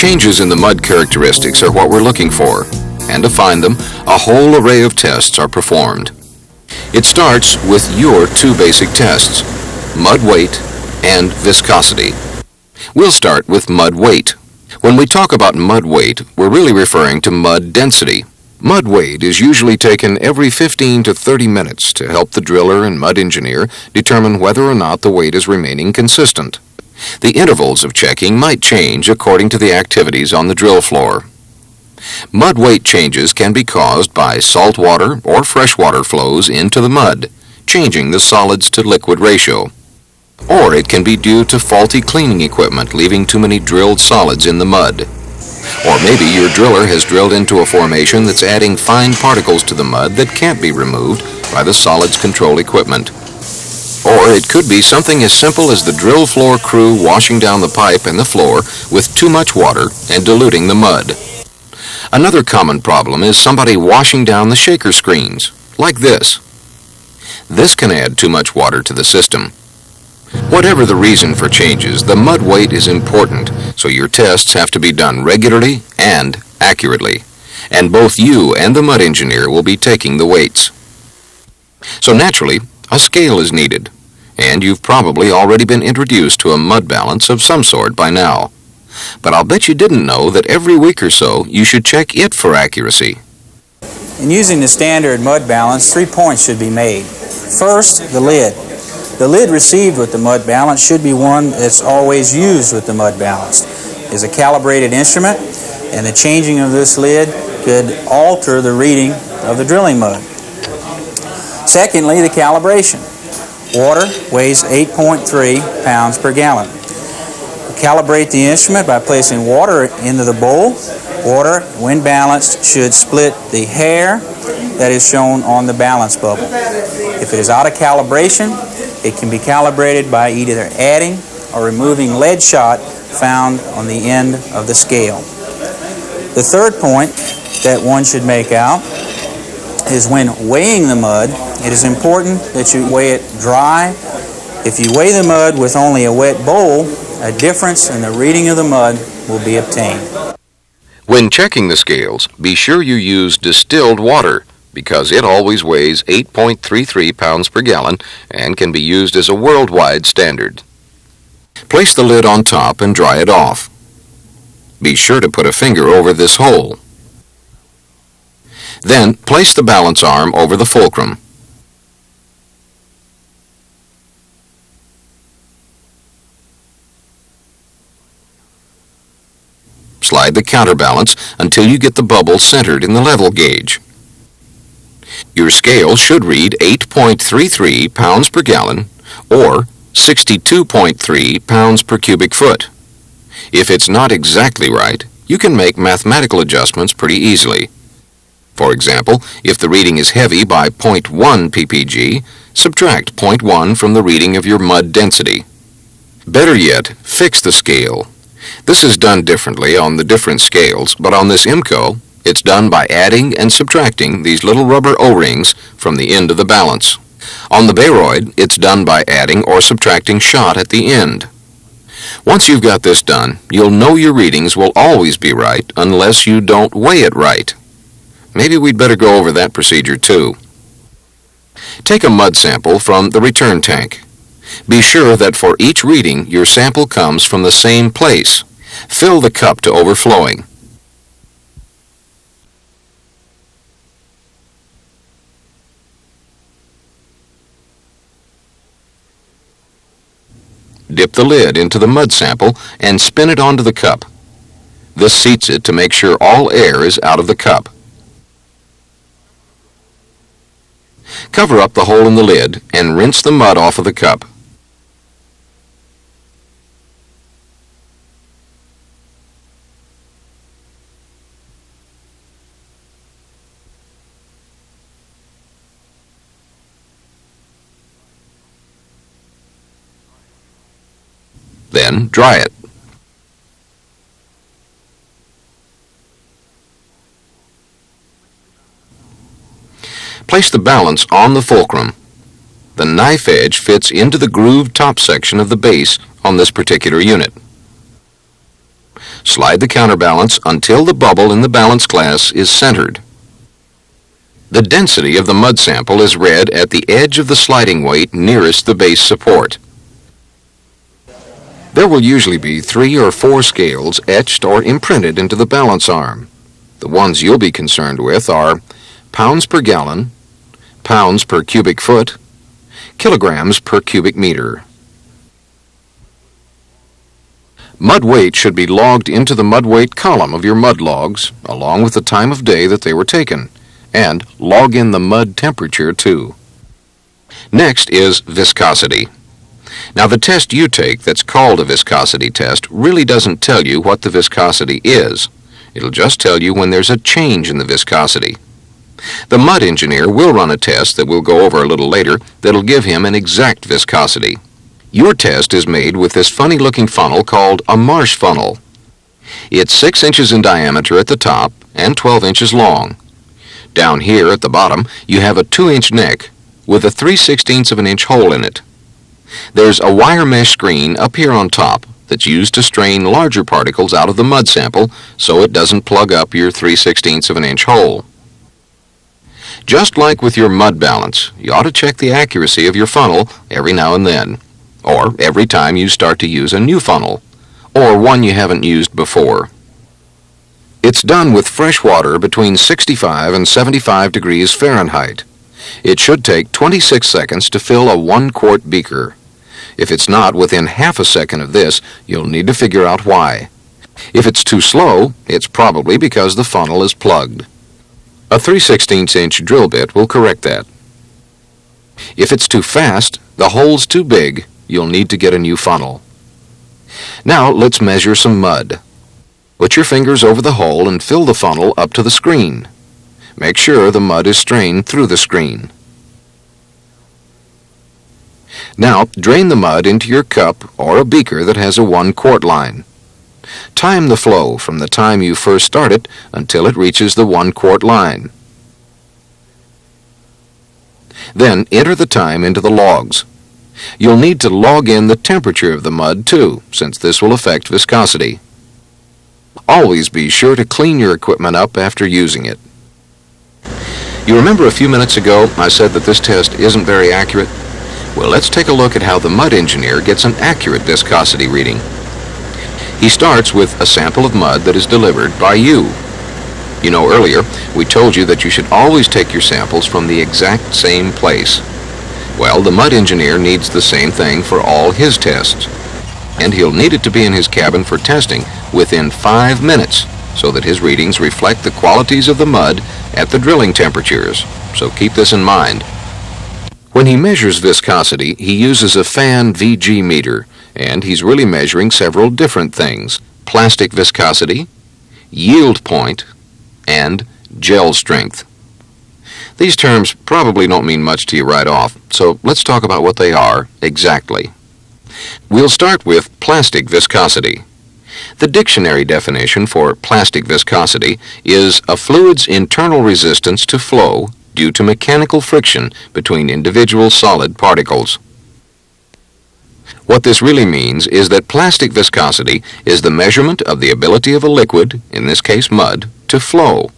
Changes in the mud characteristics are what we're looking for, and to find them, a whole array of tests are performed. It starts with your two basic tests, mud weight and viscosity. We'll start with mud weight. When we talk about mud weight, we're really referring to mud density. Mud weight is usually taken every 15 to 30 minutes to help the driller and mud engineer determine whether or not the weight is remaining consistent. The intervals of checking might change according to the activities on the drill floor. Mud weight changes can be caused by salt water or freshwater flows into the mud, changing the solids to liquid ratio. Or it can be due to faulty cleaning equipment leaving too many drilled solids in the mud. Or maybe your driller has drilled into a formation that's adding fine particles to the mud that can't be removed by the solids control equipment. Or it could be something as simple as the drill floor crew washing down the pipe and the floor with too much water and diluting the mud. Another common problem is somebody washing down the shaker screens, like this. This can add too much water to the system. Whatever the reason for changes, the mud weight is important, so your tests have to be done regularly and accurately. And both you and the mud engineer will be taking the weights. So naturally, a scale is needed, and you've probably already been introduced to a mud balance of some sort by now. But I'll bet you didn't know that every week or so you should check it for accuracy. In using the standard mud balance, 3 points should be made. First, the lid. The lid received with the mud balance should be one that's always used with the mud balance. It's a calibrated instrument, and the changing of this lid could alter the reading of the drilling mud. Secondly, the calibration. Water weighs 8.3 pounds per gallon. Calibrate the instrument by placing water into the bowl. Water, when balanced, should split the hair that is shown on the balance bubble. If it is out of calibration, it can be calibrated by either adding or removing lead shot found on the end of the scale. The third point that one should make out is when weighing the mud, it is important that you weigh it dry. If you weigh the mud with only a wet bowl, a difference in the reading of the mud will be obtained. When checking the scales, be sure you use distilled water because it always weighs 8.33 pounds per gallon and can be used as a worldwide standard. Place the lid on top and dry it off. Be sure to put a finger over this hole. Then place the balance arm over the fulcrum. Slide the counterbalance until you get the bubble centered in the level gauge. Your scale should read 8.33 pounds per gallon or 62.3 pounds per cubic foot. If it's not exactly right, you can make mathematical adjustments pretty easily. For example, if the reading is heavy by 0.1 ppg, subtract 0.1 from the reading of your mud density. Better yet, fix the scale. This is done differently on the different scales, but on this IMCO, it's done by adding and subtracting these little rubber O-rings from the end of the balance. On the Baroid, it's done by adding or subtracting shot at the end. Once you've got this done, you'll know your readings will always be right unless you don't weigh it right. Maybe we'd better go over that procedure too. Take a mud sample from the return tank. Be sure that for each reading, your sample comes from the same place. Fill the cup to overflowing. Dip the lid into the mud sample and spin it onto the cup. This seats it to make sure all air is out of the cup. Cover up the hole in the lid and rinse the mud off of the cup. Then dry it. Place the balance on the fulcrum. The knife edge fits into the grooved top section of the base on this particular unit. Slide the counterbalance until the bubble in the balance glass is centered. The density of the mud sample is read at the edge of the sliding weight nearest the base support. There will usually be 3 or 4 scales etched or imprinted into the balance arm. The ones you'll be concerned with are pounds per gallon, pounds per cubic foot, kilograms per cubic meter. Mud weight should be logged into the mud weight column of your mud logs, along with the time of day that they were taken, and log in the mud temperature too. Next is viscosity. Now, the test you take that's called a viscosity test really doesn't tell you what the viscosity is. It'll just tell you when there's a change in the viscosity. The mud engineer will run a test that we'll go over a little later that'll give him an exact viscosity. Your test is made with this funny-looking funnel called a marsh funnel. It's 6 inches in diameter at the top and 12 inches long. Down here at the bottom, you have a 2-inch neck with a 3/16 of an inch hole in it. There's a wire mesh screen up here on top that's used to strain larger particles out of the mud sample so it doesn't plug up your 3/16 of an inch hole. Just like with your mud balance, you ought to check the accuracy of your funnel every now and then, or every time you start to use a new funnel, or one you haven't used before. It's done with fresh water between 65 and 75 degrees Fahrenheit. It should take 26 seconds to fill a 1-quart beaker. If it's not within half a second of this, you'll need to figure out why. If it's too slow, it's probably because the funnel is plugged. A 3/16 inch drill bit will correct that. If it's too fast, the hole's too big, you'll need to get a new funnel. Now let's measure some mud. Put your fingers over the hole and fill the funnel up to the screen. Make sure the mud is strained through the screen. Now, drain the mud into your cup or a beaker that has a 1-quart line. Time the flow from the time you first start it until it reaches the 1-quart line. Then enter the time into the logs. You'll need to log in the temperature of the mud too, since this will affect viscosity. Always be sure to clean your equipment up after using it. You remember a few minutes ago I said that this test isn't very accurate? Well, let's take a look at how the mud engineer gets an accurate viscosity reading. He starts with a sample of mud that is delivered by you. You know, earlier we told you that you should always take your samples from the exact same place. Well, the mud engineer needs the same thing for all his tests. And he'll need it to be in his cabin for testing within 5 minutes so that his readings reflect the qualities of the mud at the drilling temperatures. So keep this in mind. When he measures viscosity, he uses a fan VG meter, and he's really measuring several different things: plastic viscosity, yield point, and gel strength. These terms probably don't mean much to you right off, so let's talk about what they are exactly. We'll start with plastic viscosity. The dictionary definition for plastic viscosity is a fluid's internal resistance to flow due to mechanical friction between individual solid particles. What this really means is that plastic viscosity is the measurement of the ability of a liquid, in this case mud, to flow.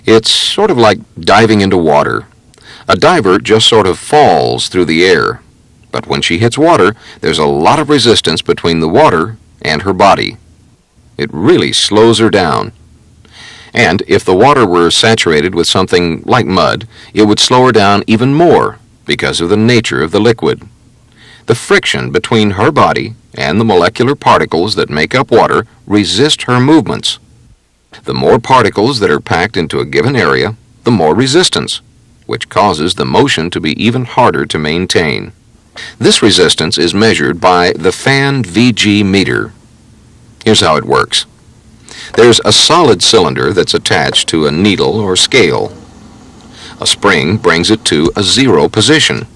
It's sort of like diving into water. A diver just sort of falls through the air, but when she hits water, there's a lot of resistance between the water and her body. It really slows her down. And if the water were saturated with something like mud, it would slow her down even more because of the nature of the liquid. The friction between her body and the molecular particles that make up water resist her movements. The more particles that are packed into a given area, the more resistance, which causes the motion to be even harder to maintain. This resistance is measured by the fan VG meter. Here's how it works. There's a solid cylinder that's attached to a needle or scale. A spring brings it to a 0 position.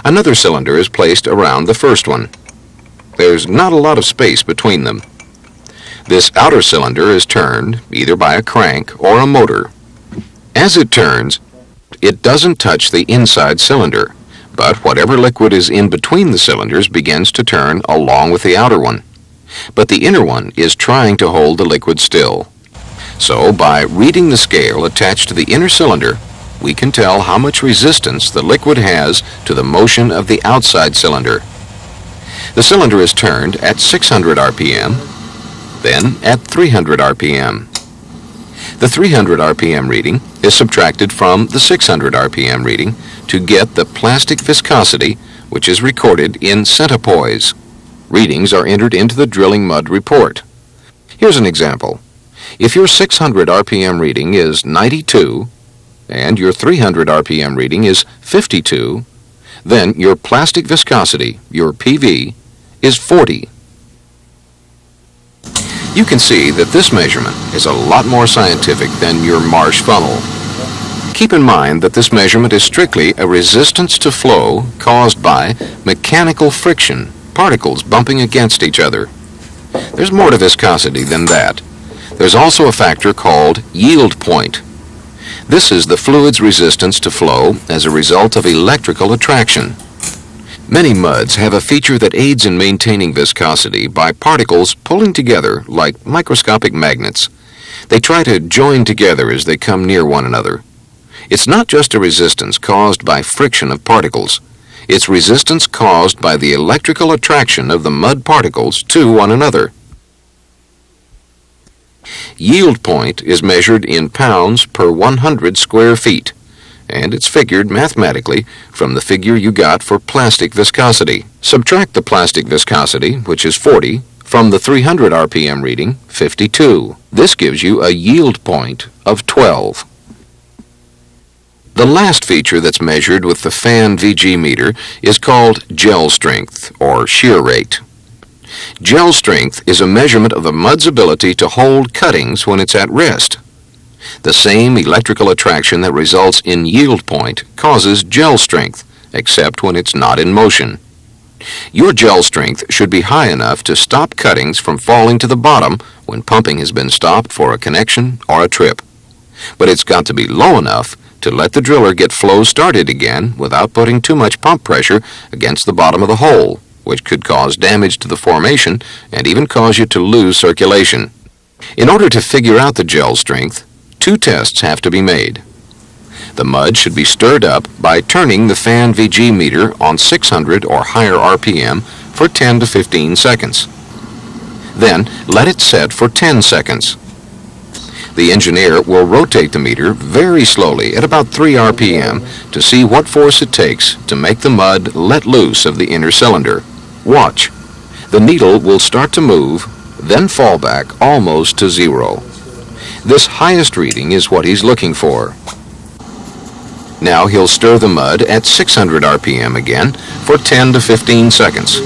Another cylinder is placed around the first one. There's not a lot of space between them. This outer cylinder is turned either by a crank or a motor. As it turns, it doesn't touch the inside cylinder, but whatever liquid is in between the cylinders begins to turn along with the outer one. But the inner one is trying to hold the liquid still. So, by reading the scale attached to the inner cylinder, we can tell how much resistance the liquid has to the motion of the outside cylinder. The cylinder is turned at 600 RPM, then at 300 RPM. The 300 RPM reading is subtracted from the 600 RPM reading to get the plastic viscosity, which is recorded in centipoise. Readings are entered into the drilling mud report. Here's an example. If your 600 RPM reading is 92 and your 300 RPM reading is 52, then your plastic viscosity, your PV, is 40. You can see that this measurement is a lot more scientific than your Marsh funnel. Keep in mind that this measurement is strictly a resistance to flow caused by mechanical friction, particles bumping against each other. There's more to viscosity than that. There's also a factor called yield point. This is the fluid's resistance to flow as a result of electrical attraction. Many muds have a feature that aids in maintaining viscosity by particles pulling together like microscopic magnets. They try to join together as they come near one another. It's not just a resistance caused by friction of particles. It's resistance caused by the electrical attraction of the mud particles to one another. Yield point is measured in pounds per 100 square feet, and it's figured mathematically from the figure you got for plastic viscosity. Subtract the plastic viscosity, which is 40, from the 300 RPM reading, 52. This gives you a yield point of 12. The last feature that's measured with the fan VG meter is called gel strength, or shear rate. Gel strength is a measurement of the mud's ability to hold cuttings when it's at rest. The same electrical attraction that results in yield point causes gel strength, except when it's not in motion. Your gel strength should be high enough to stop cuttings from falling to the bottom when pumping has been stopped for a connection or a trip. But it's got to be low enough to let the driller get flow started again without putting too much pump pressure against the bottom of the hole, which could cause damage to the formation and even cause you to lose circulation. In order to figure out the gel strength, two tests have to be made. The mud should be stirred up by turning the fan VG meter on 600 or higher RPM for 10 to 15 seconds. Then let it set for 10 seconds. The engineer will rotate the meter very slowly at about 3 RPM to see what force it takes to make the mud let loose of the inner cylinder. Watch. The needle will start to move, then fall back almost to zero. This highest reading is what he's looking for. Now he'll stir the mud at 600 RPM again for 10 to 15 seconds.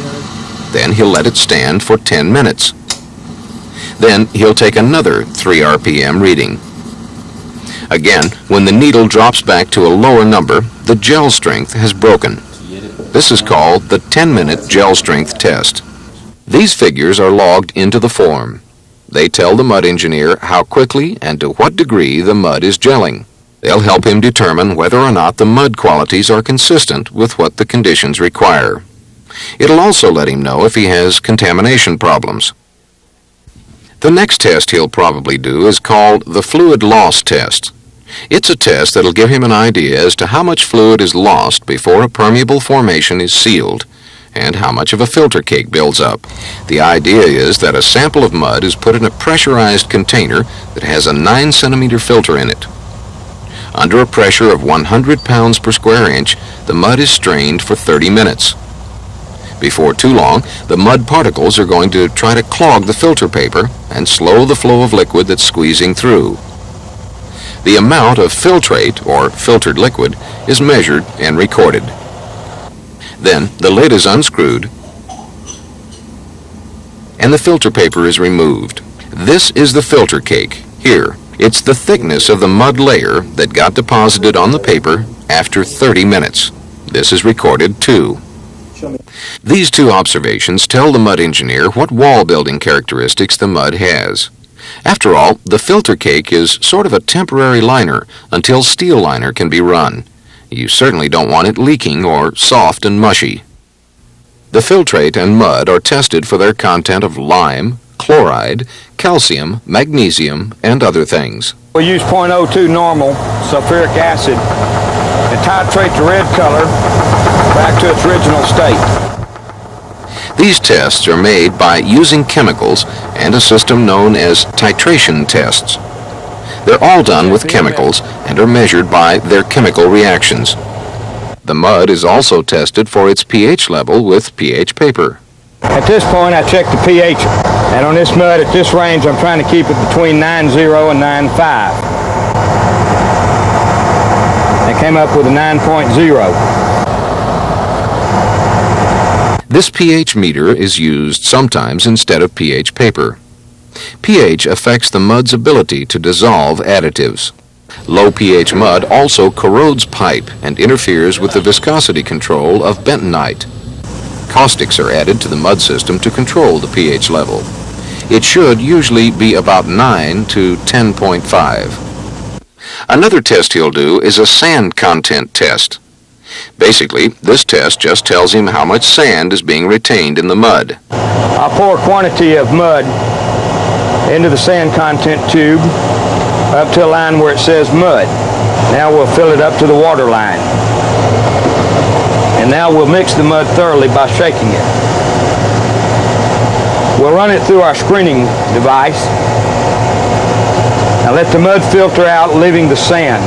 Then he'll let it stand for 10 minutes. Then he'll take another 3 RPM reading. Again, when the needle drops back to a lower number, the gel strength has broken. This is called the 10-minute gel strength test. These figures are logged into the form. They tell the mud engineer how quickly and to what degree the mud is gelling. They'll help him determine whether or not the mud qualities are consistent with what the conditions require. It'll also let him know if he has contamination problems. The next test he'll probably do is called the fluid loss test. It's a test that'll give him an idea as to how much fluid is lost before a permeable formation is sealed and how much of a filter cake builds up. The idea is that a sample of mud is put in a pressurized container that has a 9 centimeter filter in it. Under a pressure of 100 pounds per square inch, the mud is strained for 30 minutes. Before too long, the mud particles are going to try to clog the filter paper and slow the flow of liquid that's squeezing through. The amount of filtrate, or filtered liquid, is measured and recorded. Then the lid is unscrewed and the filter paper is removed. This is the filter cake. Here, it's the thickness of the mud layer that got deposited on the paper after 30 minutes. This is recorded too. These two observations tell the mud engineer what wall building characteristics the mud has. After all, the filter cake is sort of a temporary liner until steel liner can be run. You certainly don't want it leaking or soft and mushy. The filtrate and mud are tested for their content of lime, chloride, calcium, magnesium, and other things. We use .02 normal sulfuric acid and titrate the red color back to its original state. These tests are made by using chemicals and a system known as titration tests. They're all done with chemicals and are measured by their chemical reactions. The mud is also tested for its pH level with pH paper. At this point, I check the pH, and on this mud at this range, I'm trying to keep it between 9.0 and 9.5. I came up with a 9.0. This pH meter is used sometimes instead of pH paper. pH affects the mud's ability to dissolve additives. Low pH mud also corrodes pipe and interferes with the viscosity control of bentonite. Caustics are added to the mud system to control the pH level. It should usually be about 9 to 10.5. Another test he'll do is a sand content test. Basically, this test just tells him how much sand is being retained in the mud. I'll pour a quantity of mud into the sand content tube up to a line where it says mud. Now we'll fill it up to the water line. And now we'll mix the mud thoroughly by shaking it. We'll run it through our screening device. Now let the mud filter out, leaving the sand.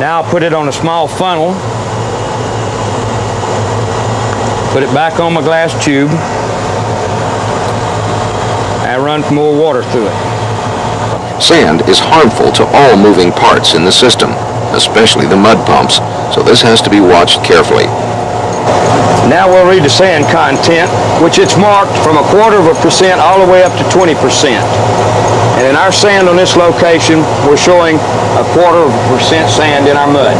Now I'll put it on a small funnel, put it back on my glass tube, and run more water through it. Sand is harmful to all moving parts in the system, especially the mud pumps, so this has to be watched carefully. Now we'll read the sand content, which it's marked from 0.25% all the way up to 20%. And in our sand on this location, we're showing 0.25% sand in our mud,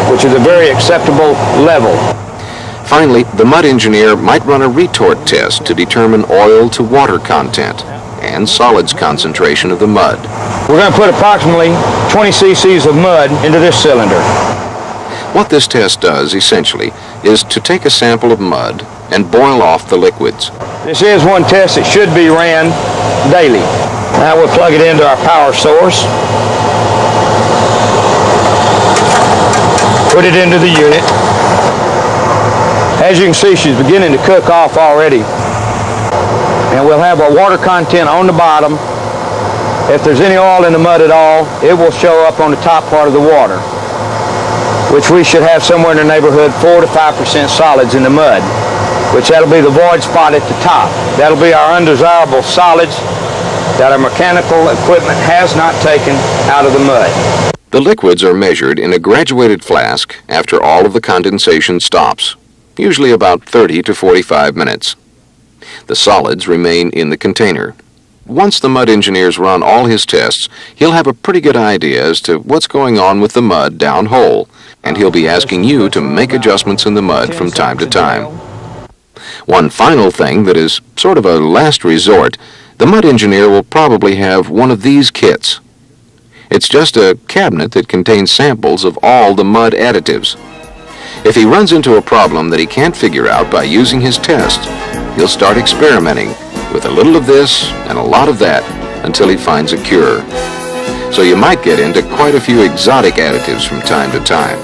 which is a very acceptable level. Finally, the mud engineer might run a retort test to determine oil to water content and solids concentration of the mud. We're going to put approximately 20 cc's of mud into this cylinder. What this test does, essentially, is to take a sample of mud and boil off the liquids. This is one test that should be ran daily. Now we'll plug it into our power source, put it into the unit. As you can see, she's beginning to cook off already. And we'll have our water content on the bottom. If there's any oil in the mud at all, it will show up on the top part of the water, which we should have somewhere in the neighborhood 4 to 5% solids in the mud, which that'll be the void spot at the top. That'll be our undesirable solids that our mechanical equipment has not taken out of the mud. The liquids are measured in a graduated flask after all of the condensation stops, usually about 30 to 45 minutes. The solids remain in the container. Once the mud engineer's run all his tests, he'll have a pretty good idea as to what's going on with the mud downhole, and he'll be asking you to make adjustments in the mud from time to time. One final thing that is sort of a last resort, the mud engineer will probably have one of these kits. It's just a cabinet that contains samples of all the mud additives. If he runs into a problem that he can't figure out by using his test, he'll start experimenting with a little of this and a lot of that until he finds a cure. So you might get into quite a few exotic additives from time to time.